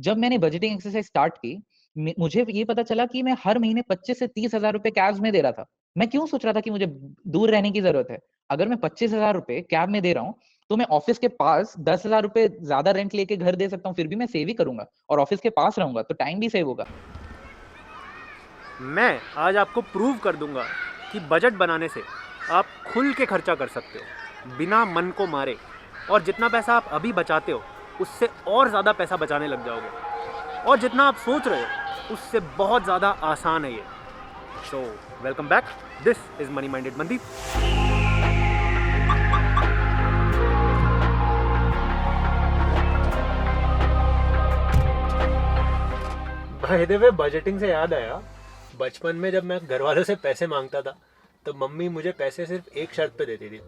जब मैंने budgeting exercise start की, मुझे ये पता चला कि मैं हर महीने 25 से 30,000 रुपए कैब्स में दे रहा था। मैं क्यों सोच रहा था कि मुझे दूर रहने की ज़रूरत है? अगर मैं 25,000 रुपए कैब में दे रहा हूँ, तो मैं ऑफ़िस के पास 10,000 रुपए ज़्यादा रेंट लेके घर दे सकता हूँ, फिर भी मैं सेव ही करूँगा और ऑफ़िस के पास रहूँगा, तो टाइम भी सेव होगा। मैं आज आपको प्रूव कर दूंगा कि बजट बनाने से आप खुल के खर्चा कर सकते हो बिना मन को मारे, और जितना पैसा आप अभी बचाते हो उससे और ज़्यादा पैसा बचाने लग जाओगे, और जितना आप सोच रहे हो उससे बहुत ज़्यादा आसान है ये। So welcome back, this is money minded Mandeep. By the way, budgeting से याद आया, बचपन में जब मैं घर वालों से पैसे मांगता था तो मम्मी मुझे पैसे सिर्फ एक शर्त पे देती थी।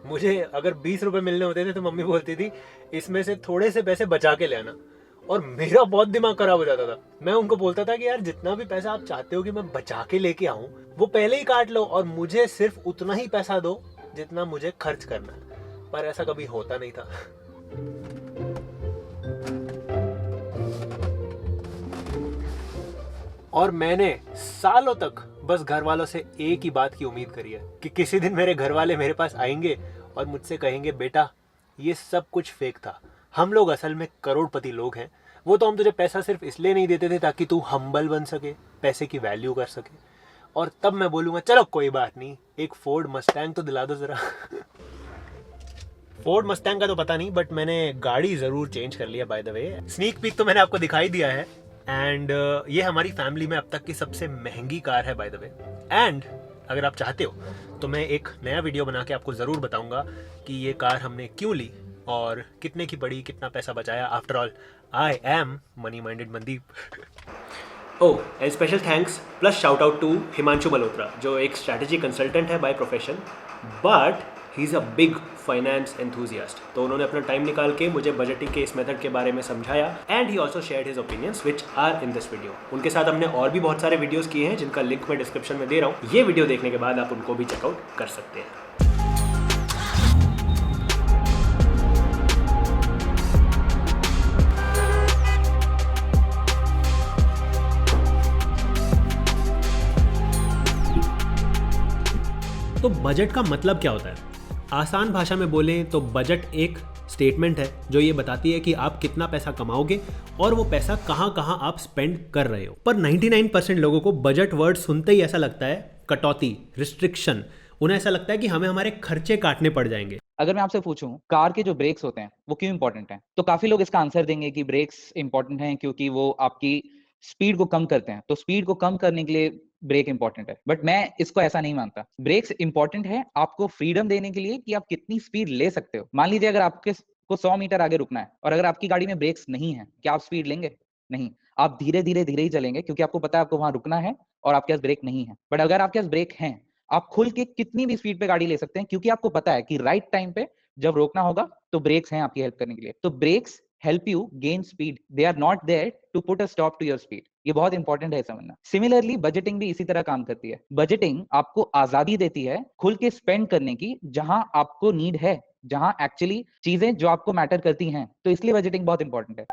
मुझे अगर 20 रुपए मिलने होते थे तो मम्मी बोलती थी इसमें से थोड़े से पैसे बचा के ले आना, और मेरा बहुत दिमाग खराब हो जाता था। मैं उनको बोलता था कि यार जितना भी पैसा आप चाहते हो कि मैं बचा के लेके आऊं वो पहले ही काट लो, और मुझे सिर्फ उतना ही पैसा दो जितना मुझे खर्च करना है। पर ऐसा कभी होता नहीं था। और मैंने सालों तक बस घर वालों से एक ही बात की उम्मीद करी है कि किसी दिन मेरे घर वाले मेरे पास आएंगे और मुझसे कहेंगे बेटा ये सब कुछ फेक था, हम लोग असल में करोड़पति लोग हैं। वो तो हम तुझे पैसा सिर्फ इसलिए नहीं देते थे ताकि तू हम्बल बन सके, पैसे की वैल्यू कर सके। और तब मैं बोलूंगा चलो कोई बात नहीं, एक फोर्ड मस्टैंग तो दिला दो जरा। फोर्ड मस्टैंग का तो पता नहीं, बट मैंने गाड़ी जरूर चेंज कर लिया। By the way, sneak peek तो मैंने आपको दिखाई दिया है, एंड ये हमारी फैमिली में अब तक की सबसे महंगी कार है बाय द वे। एंड अगर आप चाहते हो तो मैं एक नया वीडियो बना के आपको ज़रूर बताऊंगा कि ये कार हमने क्यों ली और कितने की पड़ी, कितना पैसा बचाया। After all I am money minded Mandeep. Oh, and special thanks plus shout out to Himanshu Malhotra, जो एक स्ट्रैटेजी कंसल्टेंट है by profession, but he is a big finance enthusiast. तो उन्होंने अपना टाइम निकाल के मुझे बजटिंग के इस मेथड के बारे में समझाया, and he also shared his opinions which are in this video. उनके साथ हमने और भी बहुत सारे वीडियोस किए हैं जिनका लिंक मैं डिस्क्रिप्शन में दे रहा हूँ। ये वीडियो देखने के बाद आप उनको भी चेकआउट कर सकते हैं। तो बजट का मतलब क्या होता है? आसान भाषा में बोलें तो बजट एक स्टेटमेंट है जो ये बताती है कि आप कितना पैसा कमाओगे और वो पैसा कहाँ कहाँ आप स्पेंड कर रहे हो। पर 99% लोगों को बजट वर्ड सुनते ही ऐसा लगता है कटौती, रिस्ट्रिक्शन। उन्हें ऐसा लगता है कि हमें हमारे खर्चे काटने पड़ जाएंगे। अगर मैं आपसे पूछूं कार के जो ब्रेक्स होते हैं वो क्यों इंपॉर्टेंट हैं, तो काफी लोग इसका आंसर देंगे कि ब्रेक्स इंपॉर्टेंट हैं क्योंकि वो आपकी स्पीड को कम करते हैं, तो स्पीड को कम करने के लिए ब्रेक इंपॉर्टेंट है। बट मैं इसको ऐसा नहीं मानता। ब्रेक्स इंपॉर्टेंट है आपको फ्रीडम देने के लिए कि आप कितनी स्पीड ले सकते हो। मान लीजिए अगर आपके को 100 मीटर आगे रुकना है और अगर आपकी गाड़ी में ब्रेक्स नहीं है, क्या आप स्पीड लेंगे? नहीं, आप धीरे धीरे धीरे ही चलेंगे क्योंकि आपको पता है आपको वहां रुकना है और आपके पास ब्रेक नहीं है। बट अगर आपके पास ब्रेक है, आप खुल के कितनी भी स्पीड पे गाड़ी ले सकते हैं क्योंकि आपको पता है कि राइट टाइम पे जब रोकना होगा तो ब्रेक्स हैं आपकी हेल्प करने के लिए। तो brakes help you gain speed, they are not there to put a stop to your speed. ये बहुत इंपॉर्टेंट है समझना। सिमिलरली बजटिंग भी इसी तरह काम करती है। बजटिंग आपको आजादी देती है खुल के स्पेंड करने की जहां आपको नीड है, जहां एक्चुअली चीजें जो आपको मैटर करती हैं। तो इसलिए बजटिंग बहुत इंपॉर्टेंट है।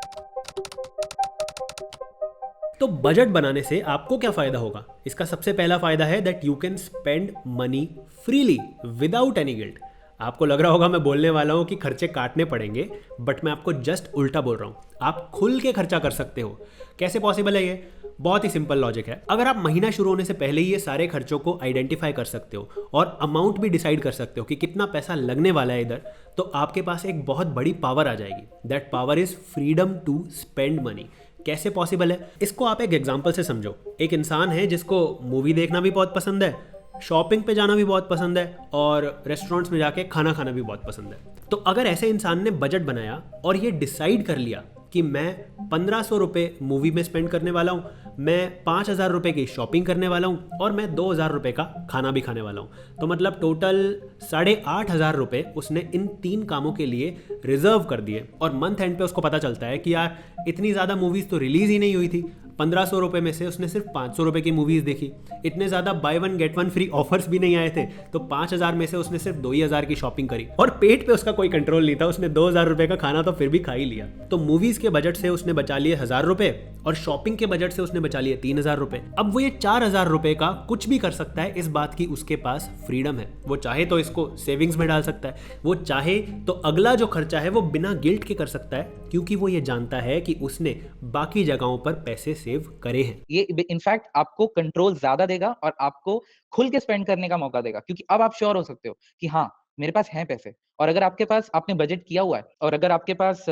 तो बजट बनाने से आपको क्या फायदा होगा? इसका सबसे पहला फायदा है that you can spend money freely without any guilt. आपको लग रहा होगा मैं बोलने वाला हूं कि खर्चे काटने पड़ेंगे, बट मैं आपको जस्ट उल्टा बोल रहा हूं। आप खुल के खर्चा कर सकते हो। कैसे पॉसिबल है ये? बहुत ही सिंपल लॉजिक है। अगर आप महीना शुरू होने से पहले ही ये सारे खर्चों को आइडेंटिफाई कर सकते हो और अमाउंट भी डिसाइड कर सकते हो कि कितना पैसा लगने वाला है इधर, तो आपके पास एक बहुत बड़ी पावर आ जाएगी। That power is freedom to spend money. कैसे पॉसिबल है? इसको आप एक एग्जाम्पल से समझो। एक इंसान है जिसको मूवी देखना भी बहुत पसंद है, शॉपिंग पे जाना भी बहुत पसंद है और रेस्टोरेंट्स में जाके खाना खाना भी बहुत पसंद है। तो अगर ऐसे इंसान ने बजट बनाया और ये डिसाइड कर लिया कि मैं 1500 रुपये मूवी में स्पेंड करने वाला हूँ, मैं 5000 रुपये की शॉपिंग करने वाला हूँ और मैं 2000 रुपये का खाना भी खाने वाला हूँ, तो मतलब टोटल 8500 रुपये उसने इन 3 कामों के लिए रिजर्व कर दिए। और मंथ एंड पे उसको पता चलता है कि यार इतनी ज़्यादा मूवीज़ तो रिलीज़ ही नहीं हुई थी, 1500 रुपए में से उसने सिर्फ 500 रुपए की मूवीज देखी। इतने ज्यादा by one get one free offers भी नहीं आए थे, तो 5000 में से उसने सिर्फ 2000 की शॉपिंग करी और पेट पे उसका कोई कंट्रोल नहीं था, उसने 2000 रुपए का खाना तो फिर भी खा ही लिया। तो मूवीज के बजट से उसने बचा लिए 1000 रुपए और शॉपिंग के बजट से उसने बचा लिए 3000 रुपए। अब वो ये 4000 रुपए का कुछ भी कर सकता है, इस बात की उसके पास फ्रीडम है। वो चाहे तो इसको सेविंग्स में डाल सकता है, वो चाहे तो अगला जो खर्चा है वो बिना गिल्ट के कर सकता है, क्योंकि वो ये जानता है कि उसने बाकी जगहों पर पैसे सेव करे हैं। ये इनफैक्ट आपको कंट्रोल ज्यादा देगा और आपको खुल के स्पेंड करने का मौका देगा, क्योंकि अब आप श्योर हो सकते हो कि हाँ मेरे पास हैं पैसे। और अगर आपके पास, आपने बजट किया हुआ है और अगर आपके पास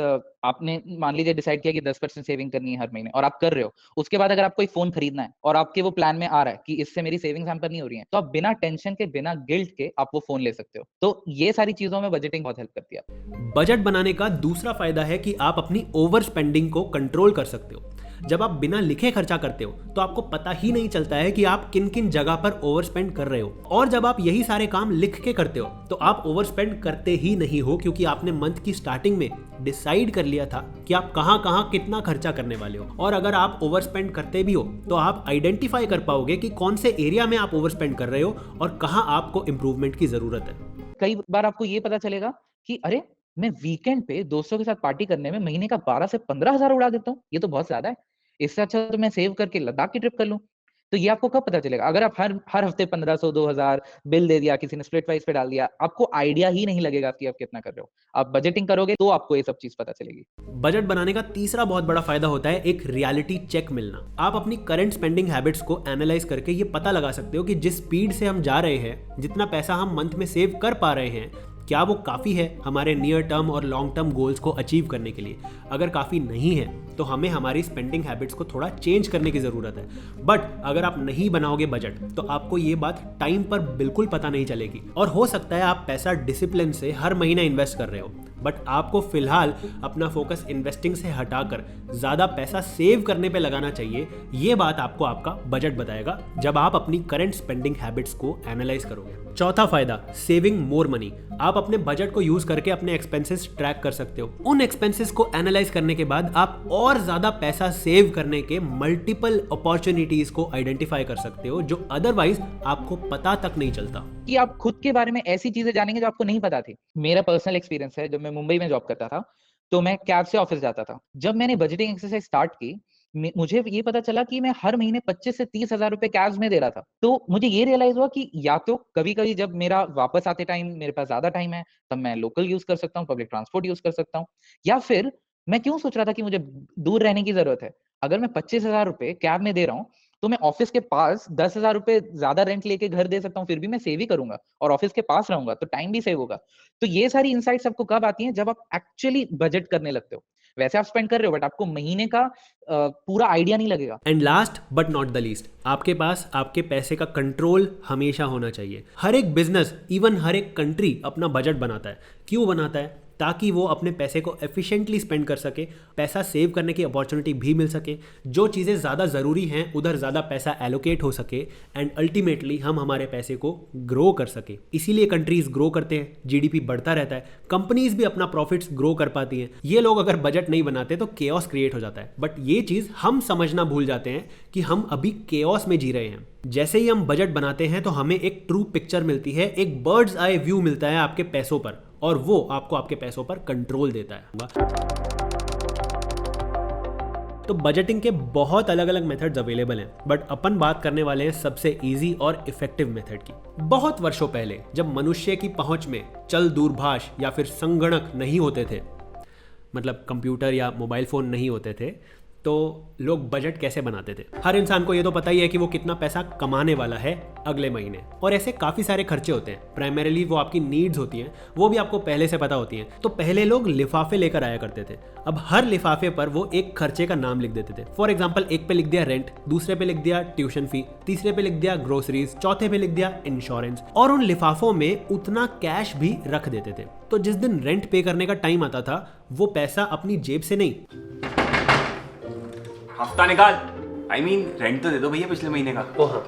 आपने मान लीजिए डिसाइड किया कि 10% सेविंग करनी है हर महीने और आप कर रहे हो, उसके बाद अगर आपको एक फोन खरीदना है और आपके वो प्लान में आ रहा है कि इससे मेरी सेविंग्स हैम्पर नहीं हो रही है, तो आप बिना टेंशन के, बिना गिल्ट के आप वो फोन ले सकते हो। तो ये सारी चीजों में बजटिंग बहुत हेल्प करती है। बजट बनाने का दूसरा फायदा है कि आप अपनी ओवर स्पेंडिंग को कंट्रोल कर सकते हो। जब आप बिना लिखे खर्चा करते हो तो आपको पता ही नहीं चलता है कि आप किन किन जगह पर ओवर स्पेंड कर रहे हो, और जब आप यही सारे काम लिख के करते हो तो आप ओवर स्पेंड करते ही नहीं हो, क्योंकि आपने मंथ की स्टार्टिंग में डिसाइड कर लिया था कि आप कहां कहां कितना खर्चा करने वाले हो। और अगर आप ओवर स्पेंड करते भी हो तो आप आइडेंटिफाई कर पाओगे कि कौन से एरिया में आप ओवर स्पेंड कर रहे हो और कहां आपको इंप्रूवमेंट की जरूरत है। कई बार आपको ये पता चलेगा कि अरे मैं वीकेंड पे दोस्तों के साथ पार्टी करने में महीने का 12 से 15,000 उड़ा देता हूँ, ये तो बहुत ज्यादा है। इससे अच्छा तो मैं सेव करके लद्दाख की ट्रिप कर लूं। तो ये आपको कब पता चलेगा? अगर आप हर हर हफ्ते 1500 2000 बिल दे दिया, किसी ने स्प्लिट वाइज पे डाल दिया, आपको आइडिया ही नहीं लगेगा कि आप कितना कर रहे हो। आप बजटिंग करोगे तो आपको ये सब चीज पता चलेगी। बजट बनाने का तीसरा बहुत बड़ा फायदा होता है एक रियलिटी चेक मिलना। आप अपनी करंट स्पेंडिंग हैबिट्स को एनालाइज करके ये पता लगा सकते हो कि जिस स्पीड से हम जा रहे हैं, जितना पैसा हम मंथ में सेव कर पा रहे हैं, क्या वो काफ़ी है हमारे नियर टर्म और लॉन्ग टर्म गोल्स को अचीव करने के लिए। अगर काफ़ी नहीं है तो हमें हमारी स्पेंडिंग हैबिट्स को थोड़ा चेंज करने की ज़रूरत है। बट अगर आप नहीं बनाओगे बजट तो आपको ये बात टाइम पर बिल्कुल पता नहीं चलेगी, और हो सकता है आप पैसा डिसिप्लिन से हर महीने इन्वेस्ट कर रहे हो, बट आपको फिलहाल अपना फोकस इन्वेस्टिंग से हटाकर ज़्यादा पैसा सेव करने पे लगाना चाहिए। ये बात आपको आपका बजट बताएगा जब आप अपनी करंट स्पेंडिंग हैबिट्स को एनालाइज करोगे। चौथा फायदा, सेविंग मोर मनी। आप अपने बजट को यूज करके अपने एक्सपेंसेस ट्रैक कर सकते हो। उन एक्सपेंसेस को एनालाइज करने के बाद आप और ज्यादा पैसा सेव करने के मल्टीपल अपॉर्चुनिटीज को आइडेंटिफाई कर सकते हो, जो अदरवाइज आपको पता तक नहीं चलता। कि आप खुद के बारे में ऐसी चीजें जानेंगे जो आपको नहीं पता थी। मेरा पर्सनल एक्सपीरियंस है, जब मैं मुंबई में जॉब करता था तो मैं कैब से ऑफिस जाता था। जब मैंने बजटिंग एक्सरसाइज स्टार्ट की, मुझे ये पता चला कि मैं हर महीने 25 से 30,000 रुपए कैब्स में दे रहा था। तो मुझे ये रियलाइज हुआ कि या तो कभी कभी जब मेरा वापस आते टाइम मेरे पास ज्यादा टाइम है तब मैं लोकल यूज कर सकता हूँ, पब्लिक ट्रांसपोर्ट यूज कर सकता हूँ, या फिर मैं क्यों सोच रहा था कि मुझे दूर रहने की जरूरत है। अगर मैं 25,000 रुपए कैब में दे रहा हूँ तो मैं ऑफिस के पास 10,000 रुपए ज्यादा रेंट लेके घर दे सकता हूँ, फिर भी मैं सेव ही करूंगा और ऑफिस के पास रहूंगा तो टाइम भी सेव होगा। तो ये सारी इनसाइट्स आपको कब आती हैं? जब आप एक्चुअली बजट करने लगते हो। वैसे आप स्पेंड कर रहे हो बट आपको महीने का पूरा आइडिया नहीं लगेगा। And last but not the least, आपके पास आपके पैसे का कंट्रोल हमेशा होना चाहिए। हर एक बिजनेस, इवन हर एक कंट्री अपना बजट बनाता है। क्यों बनाता है? ताकि वो अपने पैसे को एफिशिएंटली स्पेंड कर सके, पैसा सेव करने की अपॉर्चुनिटी भी मिल सके, जो चीज़ें ज़्यादा ज़रूरी हैं उधर ज़्यादा पैसा एलोकेट हो सके, एंड अल्टीमेटली हम हमारे पैसे को ग्रो कर सके। इसीलिए कंट्रीज ग्रो करते हैं, जीडीपी बढ़ता रहता है, कंपनीज भी अपना प्रॉफिट्स ग्रो कर पाती हैं। ये लोग अगर बजट नहीं बनाते तो केओस क्रिएट हो जाता है। बट ये चीज़ हम समझना भूल जाते हैं कि हम अभी केओस में जी रहे हैं। जैसे ही हम बजट बनाते हैं तो हमें एक ट्रू पिक्चर मिलती है, एक बर्ड्स आई व्यू मिलता है आपके पैसों पर, और वो आपको आपके पैसों पर कंट्रोल देता है। तो बजटिंग के बहुत अलग अलग मेथड्स अवेलेबल हैं, बट अपन बात करने वाले हैं सबसे इजी और इफेक्टिव मेथड की। बहुत वर्षों पहले जब मनुष्य की पहुंच में चल दूरभाष या फिर संगणक नहीं होते थे, मतलब कंप्यूटर या मोबाइल फोन नहीं होते थे, तो लोग बजट कैसे बनाते थे? हर इंसान को ये तो पता ही है कि वो कितना पैसा कमाने वाला है अगले महीने, और ऐसे काफ़ी सारे खर्चे होते हैं। प्राइमरीली वो आपकी नीड्स होती हैं, वो भी आपको पहले से पता होती हैं। तो पहले लोग लिफाफे लेकर आया करते थे। अब हर लिफाफे पर वो एक खर्चे का नाम लिख देते थे। फॉर एग्जाम्पल, एक पे लिख दिया रेंट, दूसरे पे लिख दिया ट्यूशन फी, तीसरे पे लिख दिया ग्रोसरीज, चौथे पे लिख दिया इंश्योरेंस, और उन लिफाफों में उतना कैश भी रख देते थे। तो जिस दिन रेंट पे करने का टाइम आता था, वो पैसा अपनी जेब से नहीं, हफ्ता निकाल, I mean, रेंट तो दे दो भैया पिछले महीने का। ओ हाँ,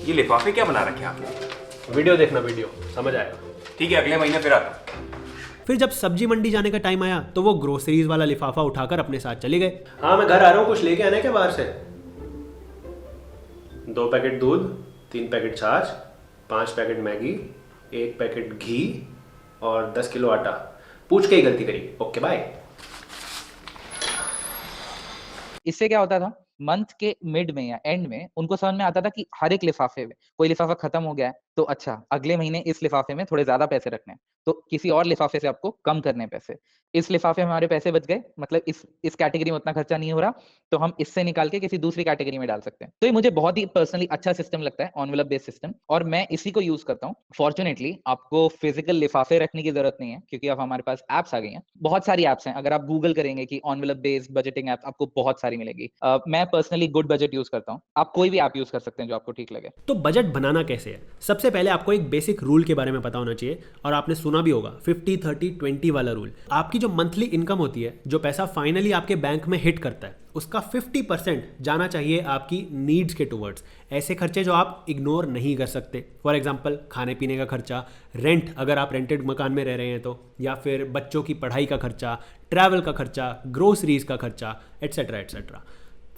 ये लिफाफे क्या बना रखे आपने? वीडियो देखना, वीडियो समझ आएगा। ठीक है, अगले महीने फिर आता हूं। फिर जब सब्जी मंडी जाने का टाइम आया तो वो ग्रोसरीज वाला लिफाफा उठाकर अपने साथ चले गए। हाँ मैं घर आ रहा हूँ, कुछ लेके आना है क्या बाहर से? 2 पैकेट दूध, 3 पैकेट छाछ, 5 पैकेट मैगी, 1 पैकेट घी और 10 किलो आटा। पूछ के ही गलती करी। Okay bye. इससे क्या होता था, मंथ के मिड में या एंड में उनको समझ में आता था कि हर एक लिफाफे में कोई लिफाफा खत्म हो गया है तो अच्छा अगले महीने इस लिफाफे में थोड़े ज्यादा पैसे रखने हैं, तो किसी और लिफाफे से आपको कम करने हैं पैसे। इस लिफाफे में हमारे पैसे बच गए, मतलब इस कैटेगरी में उतना खर्चा नहीं हो रहा, तो हम इससे निकाल के किसी दूसरी कैटेगरी में डाल सकते हैं। तो ये मुझे बहुत ही पर्सनली अच्छा सिस्टम लगता है, एनवेलप बेस्ड सिस्टम, और मैं इसी को यूज करता हूँ। फॉर्चुनेटली आपको फिजिकल लिफाफे रखने की जरूरत नहीं है क्योंकि अब हमारे पास एप्स आ गई हैं, बहुत सारी एप्स हैं। अगर आप गूगल करेंगे कि एनवेलप बेस्ड बजटिंग एप्स, आपको बहुत सारी मिलेगी। मैं पर्सनली गुड बजट यूज करता हूँ, आप कोई भी ऐप यूज कर सकते हैं जो आपको ठीक लगे। तो बजट बनाना कैसे है? सबसे पहले आपको एक बेसिक रूल के बारे में पता होना चाहिए, और आपने सुना भी होगा 50-30-20 वाला रूल। आपकी जो मंथली इनकम होती है, जो पैसा फाइनली आपके बैंक में हिट करता है, उसका 50% जाना चाहिए आपकी नीड्स के टुवर्ड्स। ऐसे खर्चे जो आप इग्नोर नहीं कर सकते, फॉर एग्जांपल खाने पीने का खर्चा, रेंट अगर आप रेंटेड मकान में रह रहे हैं तो, या फिर बच्चों की पढ़ाई का खर्चा, ट्रैवल का खर्चा, ग्रोसरीज का खर्चा, एट्सेट्रा एट्सेट्रा।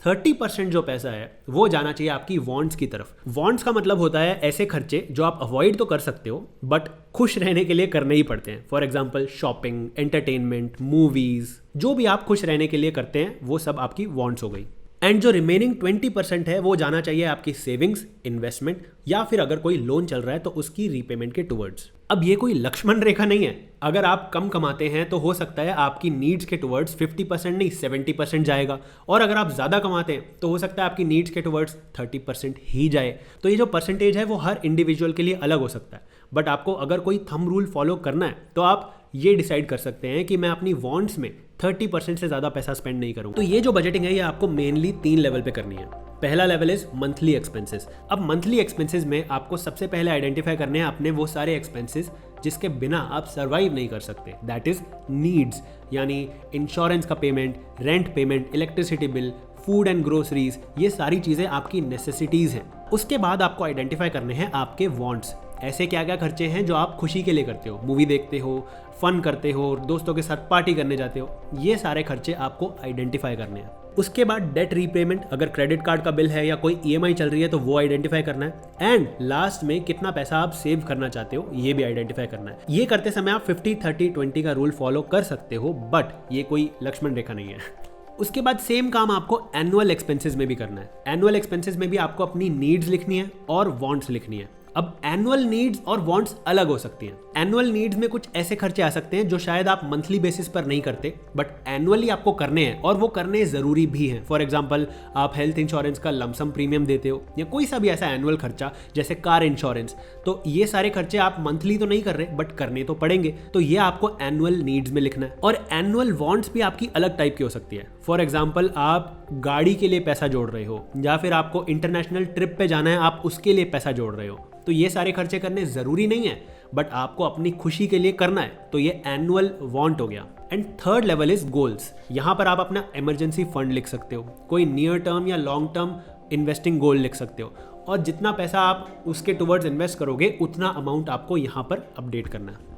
30% जो पैसा है वो जाना चाहिए आपकी वॉन्ट्स की तरफ। वॉन्ट्स का मतलब होता है ऐसे खर्चे जो आप अवॉइड तो कर सकते हो बट खुश रहने के लिए करने ही पड़ते हैं। For example shopping, entertainment, movies, जो भी आप खुश रहने के लिए करते हैं वो सब आपकी वॉन्ट्स हो गई। एंड जो रिमेनिंग 20% है वो जाना चाहिए आपकी सेविंग्स, इन्वेस्टमेंट, या फिर अगर कोई लोन चल रहा है तो उसकी रीपेमेंट के टुवर्ड्स। अब ये कोई लक्ष्मण रेखा नहीं है। अगर आप कम कमाते हैं तो हो सकता है आपकी नीड्स के टुवर्ड्स 50% नहीं 70% जाएगा, और अगर आप ज़्यादा कमाते हैं तो हो सकता है आपकी नीड्स के टुवर्ड्स 30% ही जाए। तो ये जो परसेंटेज है वो हर इंडिविजुअल के लिए अलग हो सकता है, बट आपको अगर कोई थंब रूल फॉलो करना है तो आप ये डिसाइड कर सकते हैं कि मैं अपनी वॉन्ट्स में 30% से ज़्यादा पैसा स्पेंड नहीं करूँ। तो ये जो बजटिंग है ये आपको मेनली 3 लेवल पे करनी है। पहला लेवल इज मंथली एक्सपेंसेस। अब मंथली एक्सपेंसेस में आपको सबसे पहले आइडेंटिफाई करने हैं अपने वो सारे एक्सपेंसेस जिसके बिना आप सर्वाइव नहीं कर सकते, दैट इज नीड्स, यानी इंश्योरेंस का payment, rent payment, electricity bill, food and groceries, ये सारी चीज़ें आपकी नेसेसिटीज़ हैं। उसके बाद आपको आइडेंटिफाई करने हैं आपके वांट्स। ऐसे क्या क्या खर्चे हैं जो आप खुशी के लिए करते हो, मूवी देखते हो, फन करते हो, दोस्तों के साथ पार्टी करने जाते हो, ये सारे खर्चे आपको आइडेंटिफाई करने हैं। उसके बाद डेट रीपेमेंट, अगर क्रेडिट कार्ड का बिल है या कोई ईएमआई चल रही है तो वो आइडेंटिफाई करना है। एंड लास्ट में कितना पैसा आप सेव करना चाहते हो ये भी आइडेंटिफाई करना है। ये करते समय आप 50-30-20 का रूल फॉलो कर सकते हो, बट ये कोई लक्ष्मण रेखा नहीं है। उसके बाद सेम काम आपको एनुअल एक्सपेंसेस में भी करना है। एनुअल एक्सपेंसेस में भी आपको अपनी नीड्स लिखनी है और वांट्स लिखनी है। अब एनुअल नीड्स और वांट्स अलग हो सकती हैं। एनुअल नीड्स में कुछ ऐसे खर्चे आ सकते हैं जो शायद आप मंथली बेसिस पर नहीं करते बट एनुअली आपको करने हैं, और वो करने जरूरी भी हैं। फॉर एग्जांपल आप हेल्थ इंश्योरेंस का लमसम प्रीमियम देते हो या कोई सा भी ऐसा एनुअल खर्चा जैसे कार इंश्योरेंस, तो ये सारे खर्चे आप मंथली तो नहीं कर रहे बट करने तो पड़ेंगे, तो ये आपको एनुअल नीड्स में लिखना है। और एनुअल वांट्स भी आपकी अलग टाइप की हो सकती है। फॉर एग्जाम्पल आप गाड़ी के लिए पैसा जोड़ रहे हो या फिर आपको इंटरनेशनल ट्रिप पे जाना है, आप उसके लिए पैसा जोड़ रहे हो, तो ये सारे खर्चे करने जरूरी नहीं है बट आपको अपनी खुशी के लिए करना है, तो ये एनुअल वांट हो गया। And third level is goals. यहां पर आप अपना इमरजेंसी फंड लिख सकते हो, कोई नियर टर्म या लॉन्ग टर्म इन्वेस्टिंग गोल लिख सकते हो, और जितना पैसा आप उसके टुवर्ड्स इन्वेस्ट करोगे उतना अमाउंट आपको यहां पर अपडेट करना है।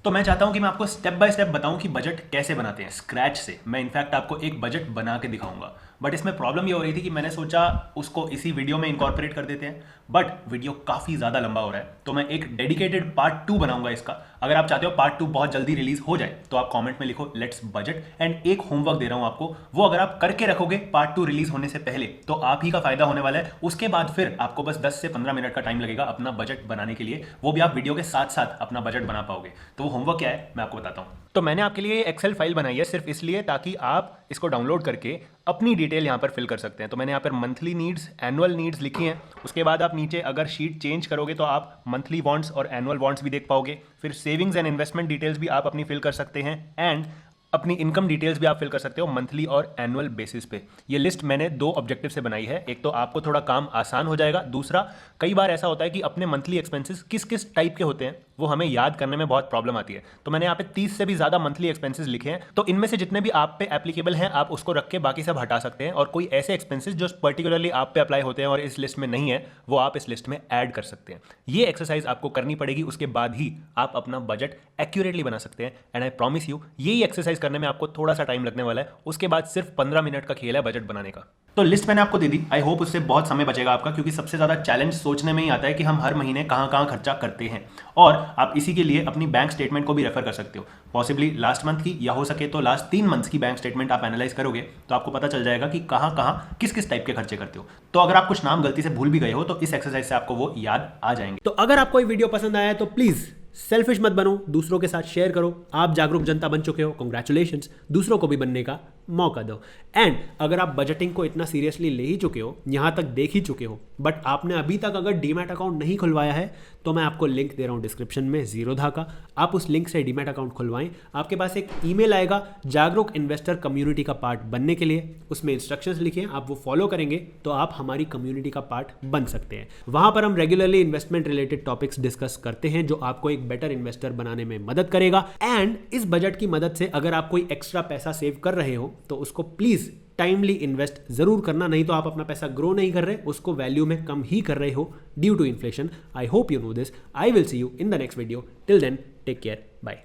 तो मैं चाहता हूं कि मैं आपको स्टेप बाय स्टेप बताऊं कि बजट कैसे बनाते हैं स्क्रैच से। मैं इनफैक्ट आपको एक बजट बना के दिखाऊंगा, बट इसमें प्रॉब्लम ये हो रही थी कि मैंने सोचा उसको इसी वीडियो में इनकॉर्पोरेट कर देते हैं, बट वीडियो काफ़ी ज़्यादा लंबा हो रहा है, तो मैं एक डेडिकेटेड पार्ट 2 बनाऊंगा इसका। अगर आप चाहते हो पार्ट 2 बहुत जल्दी रिलीज हो जाए तो आप कमेंट में लिखो लेट्स बजट, एंड एक होमवर्क दे रहा हूं आपको, वो अगर आप करके रखोगे पार्ट 2 रिलीज होने से पहले तो आप ही का फायदा होने वाला है। उसके बाद फिर आपको बस 10 से 15 मिनट का टाइम लगेगा अपना बजट बनाने के लिए, वो भी आप वीडियो के साथ साथ अपना बजट बना पाओगे। तो वो होमवर्क क्या है मैं आपको बताता हूँ। तो मैंने आपके लिए एक्सेल फाइल बनाई है सिर्फ इसलिए ताकि आप इसको डाउनलोड करके अपनी डिटेल यहाँ पर फिल कर सकते हैं। तो मैंने यहाँ पर मंथली नीड्स, एनुअल नीड्स लिखी हैं। उसके बाद आप नीचे अगर शीट चेंज करोगे तो आप मंथली वांट्स और एनुअल वांट्स भी देख पाओगे। फिर सेविंग्स एंड इन्वेस्टमेंट डिटेल्स भी आप अपनी फिल कर सकते हैं, एंड अपनी इनकम डिटेल्स भी आप फिल कर सकते हो मंथली और एनुअल बेसिस पे। ये लिस्ट मैंने 2 ऑब्जेक्टिव से बनाई है, एक तो आपको थोड़ा काम आसान हो जाएगा, दूसरा कई बार ऐसा होता है कि अपने मंथली एक्सपेंसेस किस किस टाइप के होते हैं वो हमें याद करने में बहुत प्रॉब्लम आती है। तो मैंने यहाँ पे 30 से भी ज़्यादा मंथली एक्सपेंसेस लिखे हैं, तो इनमें से जितने भी आप पे एप्लीकेबल हैं आप उसको रख के बाकी सब हटा सकते हैं, और कोई ऐसे एक्सपेंसेस जो पर्टिकुलरली आप पे अप्लाई होते हैं और इस लिस्ट में नहीं है वो आप इस लिस्ट में ऐड कर सकते हैं। ये एक्सरसाइज आपको करनी पड़ेगी, उसके बाद ही आप अपना बजट एक्यूरेटली बना सकते हैं। एंड आई प्रॉमिस यू यही एक्सरसाइज करने में आपको थोड़ा सा टाइम लगने वाला है, उसके बाद सिर्फ 15 मिनट का खेल है बजट बनाने का। तो लिस्ट मैंने आपको दे दी, आई होप उससे बहुत समय बचेगा आपका, क्योंकि सबसे ज़्यादा चैलेंज सोचने में ही आता है कि हम हर महीने कहाँ कहाँ खर्चा करते हैं। और आप इसी के लिए अपनी बैंक स्टेटमेंट को भी रेफर कर सकते हो, पॉसिबली लास्ट मंथ की या हो सके तो लास्ट 3 मंथ्स की बैंक स्टेटमेंट आप एनालाइज करोगे तो आपको पता चल जाएगा कि कहाँ कहाँ किस किस टाइप के खर्चे करते हो। तो अगर आप कुछ नाम गलती से भूल भी गए हो तो इस एक्सरसाइज से आपको वो याद आ जाएंगे। तो अगर आपको ये वीडियो पसंद आया है तो प्लीज़ सेल्फिश मत बनो, दूसरों के साथ शेयर करो। आप जागरूक जनता बन चुके हो, कॉन्ग्रेचुलेशंस, दूसरों को भी बनने का मौका दो। एंड अगर आप बजटिंग को इतना सीरियसली ले ही चुके हो, यहाँ तक देख ही चुके हो, बट आपने अभी तक अगर डीमैट अकाउंट नहीं खुलवाया है तो मैं आपको लिंक दे रहा हूँ डिस्क्रिप्शन में, ज़ीरोधा का। आप उस लिंक से डीमैट अकाउंट खुलवाएं, आपके पास एक ईमेल आएगा जागरूक इन्वेस्टर कम्युनिटी का पार्ट बनने के लिए, उसमें इंस्ट्रक्शंस लिखे हैं, आप वो फॉलो करेंगे तो आप हमारी कम्युनिटी का पार्ट बन सकते हैं। वहाँ पर हम regularly investment related topics discuss करते हैं जो आपको एक बेटर इन्वेस्टर बनाने में मदद करेगा। एंड इस बजट की मदद से अगर आप कोई एक्स्ट्रा पैसा सेव कर रहे हो तो उसको प्लीज़ टाइमली इन्वेस्ट जरूर करना, नहीं तो आप अपना पैसा ग्रो नहीं कर रहे, उसको वैल्यू में कम ही कर रहे हो due to inflation. I hope you know this. I will see you in the next video. Till then take care, bye.